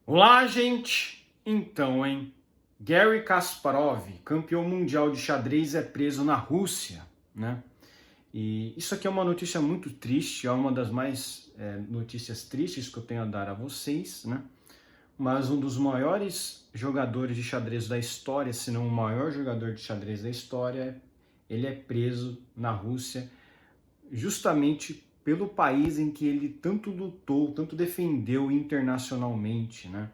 Olá, gente! Então, hein? Garry Kasparov, campeão mundial de xadrez, é preso na Rússia, né? E isso aqui é uma notícia muito triste, é uma das mais notícias tristes que eu tenho a dar a vocês, né? Mas um dos maiores jogadores de xadrez da história, se não o maior jogador de xadrez da história, ele é preso na Rússia, justamente pelo país em que ele tanto lutou, tanto defendeu internacionalmente, né?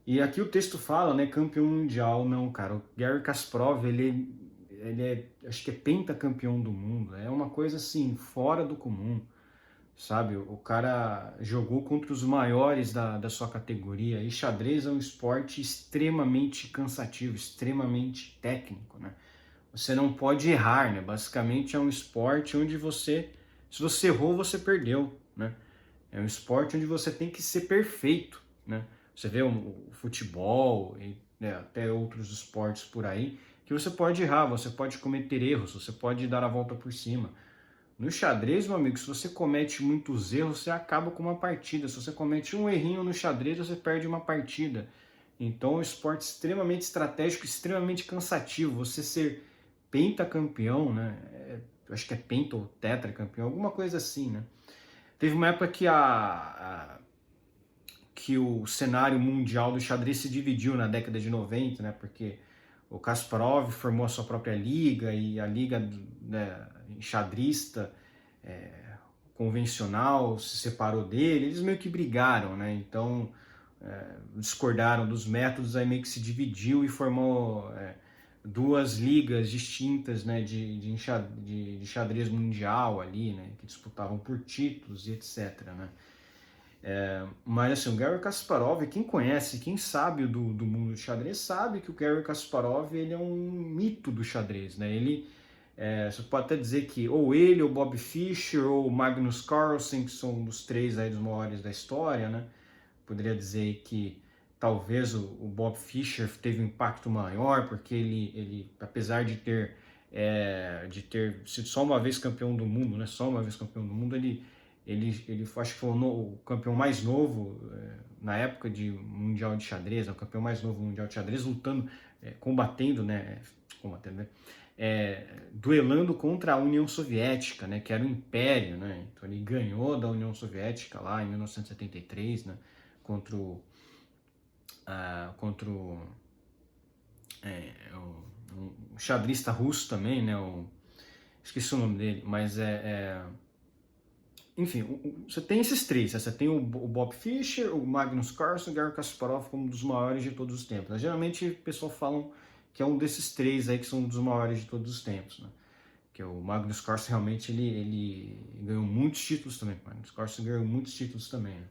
E aqui o texto fala, né, campeão mundial, não, cara, o Garry Kasparov, ele é, acho que é pentacampeão do mundo, é uma coisa assim, fora do comum, sabe? O cara jogou contra os maiores da sua categoria, e xadrez é um esporte extremamente cansativo, extremamente técnico, né? Você não pode errar, né? Basicamente é um esporte onde se você errou, você perdeu, né? É um esporte onde você tem que ser perfeito, né? Você vê o futebol e né, até outros esportes por aí, que você pode errar, você pode cometer erros, você pode dar a volta por cima. No xadrez, meu amigo, se você comete muitos erros, você acaba com uma partida. Se você comete um errinho no xadrez, você perde uma partida. Então é um esporte extremamente estratégico, extremamente cansativo. Você ser pentacampeão, né? Eu acho que é penta ou tetracampeão, alguma coisa assim, né? Teve uma época que o cenário mundial do xadrez se dividiu na década de 90, né? Porque o Kasparov formou a sua própria liga e a liga né, enxadrista convencional se separou dele. Eles meio que brigaram, né? Então discordaram dos métodos, aí meio que se dividiu e formou duas ligas distintas, né, de xadrez mundial ali, né, que disputavam por títulos e etc, né. Mas assim, o Garry Kasparov, quem conhece, quem sabe do mundo do xadrez, sabe que o Garry Kasparov ele é um mito do xadrez, né? Você pode até dizer que ou ele, ou Bob Fischer, ou Magnus Carlsen, que são os três aí dos maiores da história, né? Poderia dizer que talvez o Bob Fischer teve um impacto maior, porque ele apesar de ter sido só uma vez campeão do mundo, né? Só uma vez campeão do mundo, ele acho que foi o campeão mais novo na época de mundial de xadrez, o campeão mais novo mundial de xadrez, lutando, combatendo, né? Duelando contra a União Soviética, né? Que era o Império, né? Então ele ganhou da União Soviética lá em 1973, né? Contra o xadrista russo também, né? Esqueci o nome dele, mas enfim, você tem esses três, né? Você tem o Bob Fischer, o Magnus Carlsen e o Garry Kasparov como um dos maiores de todos os tempos. Né? Geralmente o pessoal falam que é um desses três aí que são um dos maiores de todos os tempos, né? Que o Magnus Carlsen realmente ele ganhou muitos títulos também. O Magnus Carlsen ganhou muitos títulos também, né?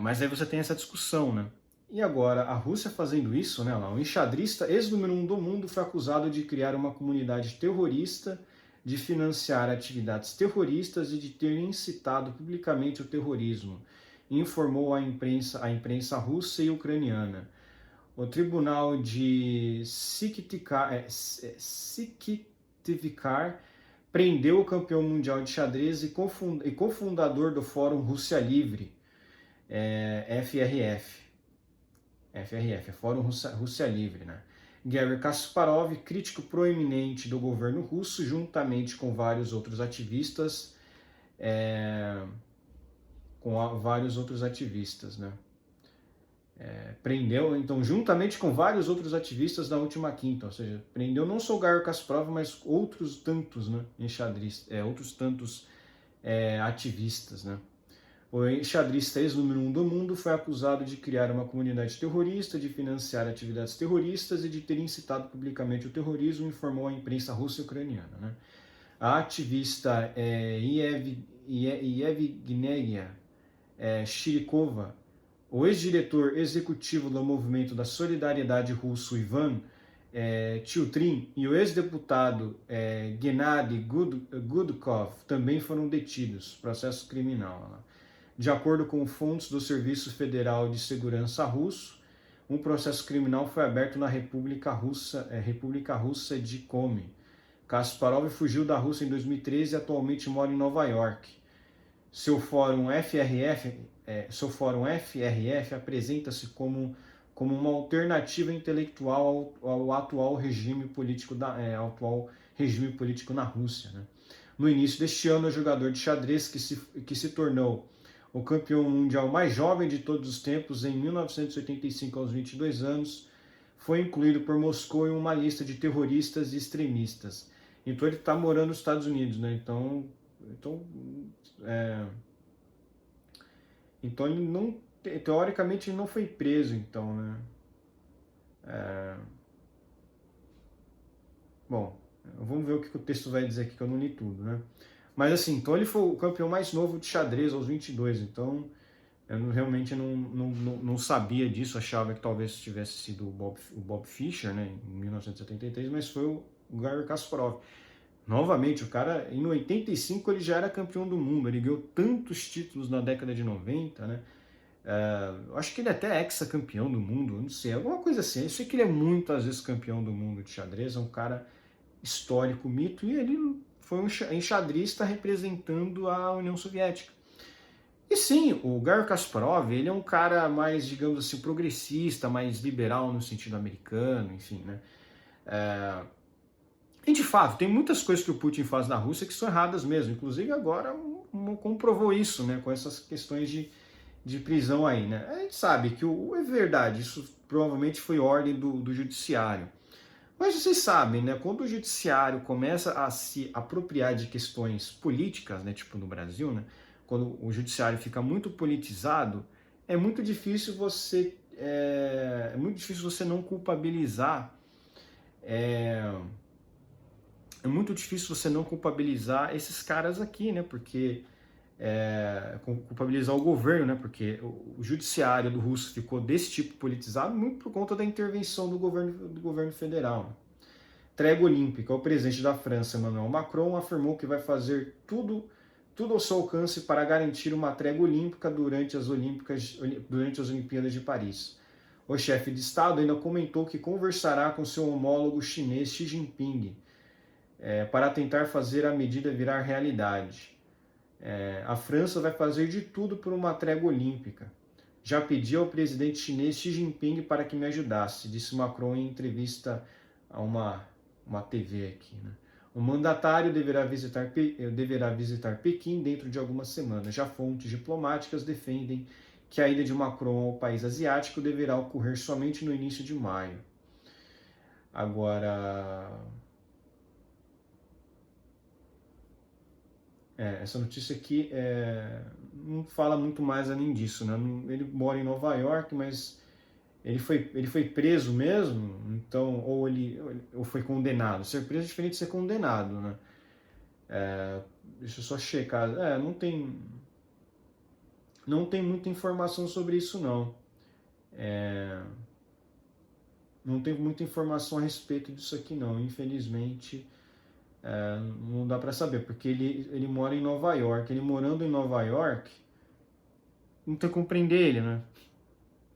Mas aí você tem essa discussão, né? E agora, a Rússia fazendo isso, né? O enxadrista, ex-número 1 do mundo, foi acusado de criar uma comunidade terrorista, de financiar atividades terroristas e de ter incitado publicamente o terrorismo, informou a imprensa russa e ucraniana. O tribunal de Syktyvkar prendeu o campeão mundial de xadrez e cofundador do Fórum Rússia Livre, FRF. FRF, é Fórum Rússia Livre, né? Garry Kasparov, crítico proeminente do governo russo, juntamente com vários outros ativistas, né? Prendeu, então, juntamente com vários outros ativistas na última quinta, ou seja, prendeu não só o Garry Kasparov, mas outros tantos, né, outros tantos ativistas, né? O enxadrista ex-número 1 do mundo foi acusado de criar uma comunidade terrorista, de financiar atividades terroristas e de ter incitado publicamente o terrorismo, informou a imprensa russa e ucraniana. Né? A ativista Yevgenia Shirikova, o ex-diretor executivo do Movimento da Solidariedade Russo, Ivan Tiltrin, e o ex-deputado Gennady Gudkov também foram detidos, processo criminal. De acordo com fontes do Serviço Federal de Segurança russo, um processo criminal foi aberto na República Russa de Komi. Kasparov fugiu da Rússia em 2013 e atualmente mora em Nova York. seu fórum FRF apresenta-se como uma alternativa intelectual ao atual regime político na Rússia, né? No início deste ano, o jogador de xadrez que se tornou o campeão mundial mais jovem de todos os tempos, em 1985, aos 22 anos, foi incluído por Moscou em uma lista de terroristas e extremistas. Então ele está morando nos Estados Unidos, né? Então ele não, teoricamente, ele não foi preso, então, né? Bom, vamos ver o que o texto vai dizer aqui, que eu não li tudo, né? Mas assim, então ele foi o campeão mais novo de xadrez aos 22, então eu realmente não sabia disso, achava que talvez tivesse sido o Bob Fischer, né, em 1973, mas foi o Garry Kasparov. Novamente, o cara, em 85 ele já era campeão do mundo, ele ganhou tantos títulos na década de 90, né? Acho que ele até é ex-campeão do mundo, não sei, alguma coisa assim. Eu sei que ele é muitas vezes campeão do mundo de xadrez, é um cara histórico, mito, e ele foi um enxadrista representando a União Soviética. E sim, o Garry Kasparov, ele é um cara mais, digamos assim, progressista, mais liberal no sentido americano, enfim, né? E de fato, tem muitas coisas que o Putin faz na Rússia que são erradas mesmo. Inclusive agora comprovou isso, né? Com essas questões de prisão aí, né? A gente sabe que é verdade, isso provavelmente foi ordem do judiciário. Mas vocês sabem, né? Quando o judiciário começa a se apropriar de questões políticas, né? Tipo no Brasil, né? Quando o judiciário fica muito politizado, é muito difícil você não culpabilizar. É muito difícil você não culpabilizar esses caras aqui, né? Porque culpabilizar o governo, né? Porque o judiciário do russo ficou desse tipo politizado muito por conta da intervenção do governo federal. Né? Trégua olímpica. O presidente da França, Emmanuel Macron, afirmou que vai fazer tudo ao seu alcance para garantir uma trégua olímpica durante as Olimpíadas de Paris. O chefe de Estado ainda comentou que conversará com seu homólogo chinês Xi Jinping para tentar fazer a medida virar realidade. A França vai fazer de tudo por uma trégua olímpica. Já pedi ao presidente chinês Xi Jinping para que me ajudasse, disse Macron em entrevista a uma TV aqui. Né? O mandatário deverá visitar Pequim dentro de algumas semanas. Já fontes diplomáticas defendem que a ida de Macron ao país asiático deverá ocorrer somente no início de maio. Agora... essa notícia aqui não fala muito mais além disso, né? Ele mora em Nova York, mas ele foi preso mesmo, então, ou foi condenado. Ser preso é diferente de ser condenado, né? Deixa eu só checar. Não tem muita informação sobre isso, não. Não tem muita informação a respeito disso aqui, não. Infelizmente... não dá para saber, porque ele mora em Nova York. Ele morando em Nova York, não tem como prender ele, né?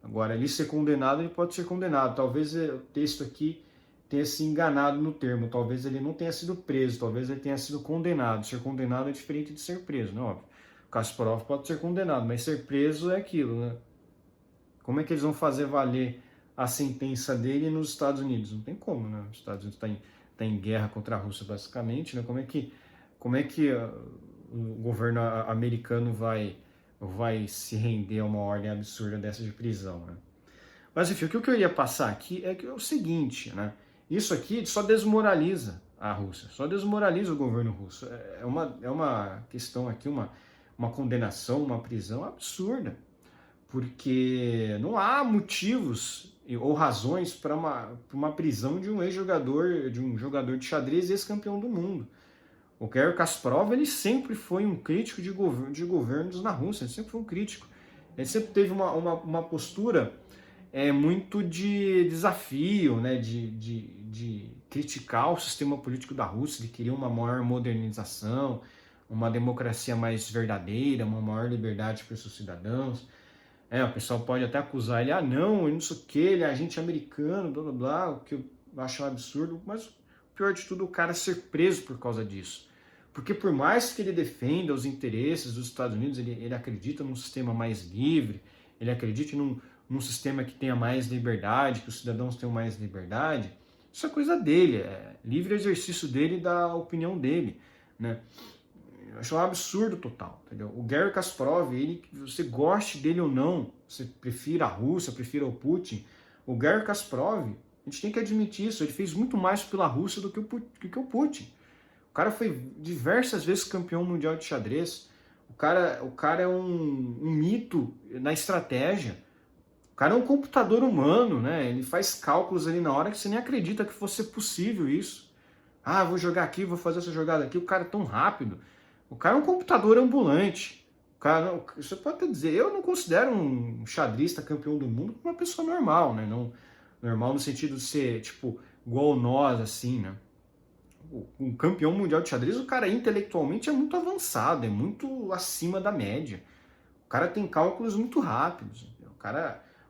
Agora, ele ser condenado, ele pode ser condenado. Talvez o texto aqui tenha se enganado no termo. Talvez ele não tenha sido preso, talvez ele tenha sido condenado. Ser condenado é diferente de ser preso, né? Óbvio. O Kasparov pode ser condenado, mas ser preso é aquilo, né? Como é que eles vão fazer valer a sentença dele nos Estados Unidos? Não tem como, né? Os Estados Unidos está em guerra contra a Rússia, basicamente, né? Como é que o governo americano vai se render a uma ordem absurda dessa de prisão, né? Mas enfim, o que eu queria passar aqui é o seguinte, né? Isso aqui só desmoraliza a Rússia, só desmoraliza o governo russo. É uma questão aqui, uma condenação, uma prisão absurda, porque não há motivos ou razões para uma prisão de um ex-jogador, de um jogador de xadrez ex-campeão do mundo. O Garry Kasparov, ele sempre foi um crítico de governos na Rússia, ele sempre foi um crítico. Ele sempre teve uma postura muito de desafio, né, de criticar o sistema político da Rússia, de querer uma maior modernização, uma democracia mais verdadeira, uma maior liberdade para os seus cidadãos. O pessoal pode até acusar ele, não, ele não sei o que, ele é agente americano, blá blá blá, o que eu acho um absurdo, mas o pior de tudo é o cara ser preso por causa disso. Porque por mais que ele defenda os interesses dos Estados Unidos, ele acredita num sistema mais livre, ele acredita num sistema que tenha mais liberdade, que os cidadãos tenham mais liberdade, isso é coisa dele, é livre exercício dele da opinião dele, né? Eu acho um absurdo total, entendeu? O Garry Kasparov, ele, você goste dele ou não, você prefira a Rússia, prefira o Putin, o Garry Kasparov, a gente tem que admitir isso, ele fez muito mais pela Rússia do que o Putin. O cara foi diversas vezes campeão mundial de xadrez, o cara é um mito na estratégia, o cara é um computador humano, né? Ele faz cálculos ali na hora que você nem acredita que fosse possível isso. Ah, vou jogar aqui, vou fazer essa jogada aqui, o cara é tão rápido. O cara é um computador ambulante. O cara, você pode até dizer, eu não considero um xadrista campeão do mundo uma pessoa normal, né? Não, normal no sentido de ser, tipo, igual nós, assim, né? Um campeão mundial de xadrez, o cara intelectualmente é muito avançado, é muito acima da média. O cara tem cálculos muito rápidos.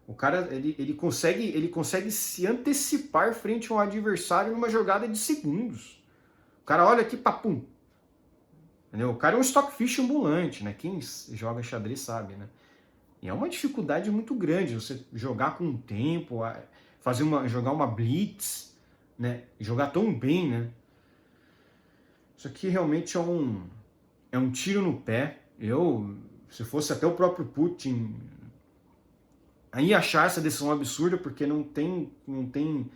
O cara ele consegue se antecipar frente a um adversário numa jogada de segundos. O cara olha aqui, papum. Entendeu? O cara é um stockfish ambulante, né? Quem joga xadrez sabe, né? E é uma dificuldade muito grande você jogar com o tempo, jogar uma blitz, né? Jogar tão bem, né? Isso aqui realmente é um tiro no pé. Se fosse até o próprio Putin, aí achar essa decisão absurda, porque não tem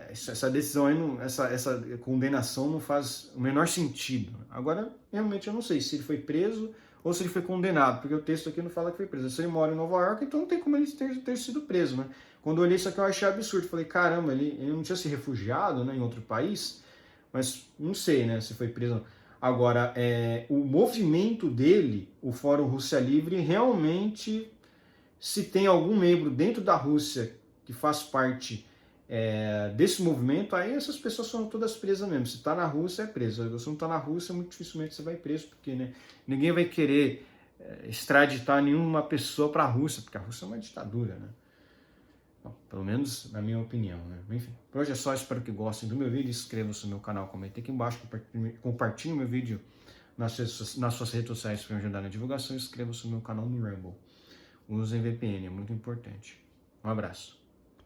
essa decisão aí, essa condenação não faz o menor sentido. Agora, realmente eu não sei se ele foi preso ou se ele foi condenado, porque o texto aqui não fala que foi preso. Se ele mora em Nova York, então não tem como ele ter sido preso, né? Quando eu olhei isso aqui eu achei absurdo, falei, caramba, ele não tinha se refugiado, né, em outro país, mas não sei, né, se foi preso. Agora, o movimento dele, o Fórum Rússia Livre, realmente, se tem algum membro dentro da Rússia que faz parte desse movimento, aí essas pessoas são todas presas mesmo. Se está na Rússia, é preso. Se você não está na Rússia, muito dificilmente você vai preso, porque, né, ninguém vai querer extraditar nenhuma pessoa para a Rússia, porque a Rússia é uma ditadura, né? Bom, pelo menos na minha opinião, né? Enfim, por hoje é só, espero que gostem do meu vídeo, inscrevam-se no meu canal, comentem aqui embaixo, compartilhem meu vídeo nas suas redes sociais para me ajudar na divulgação, inscrevam-se no meu canal no Rumble. Usem VPN, é muito importante. Um abraço.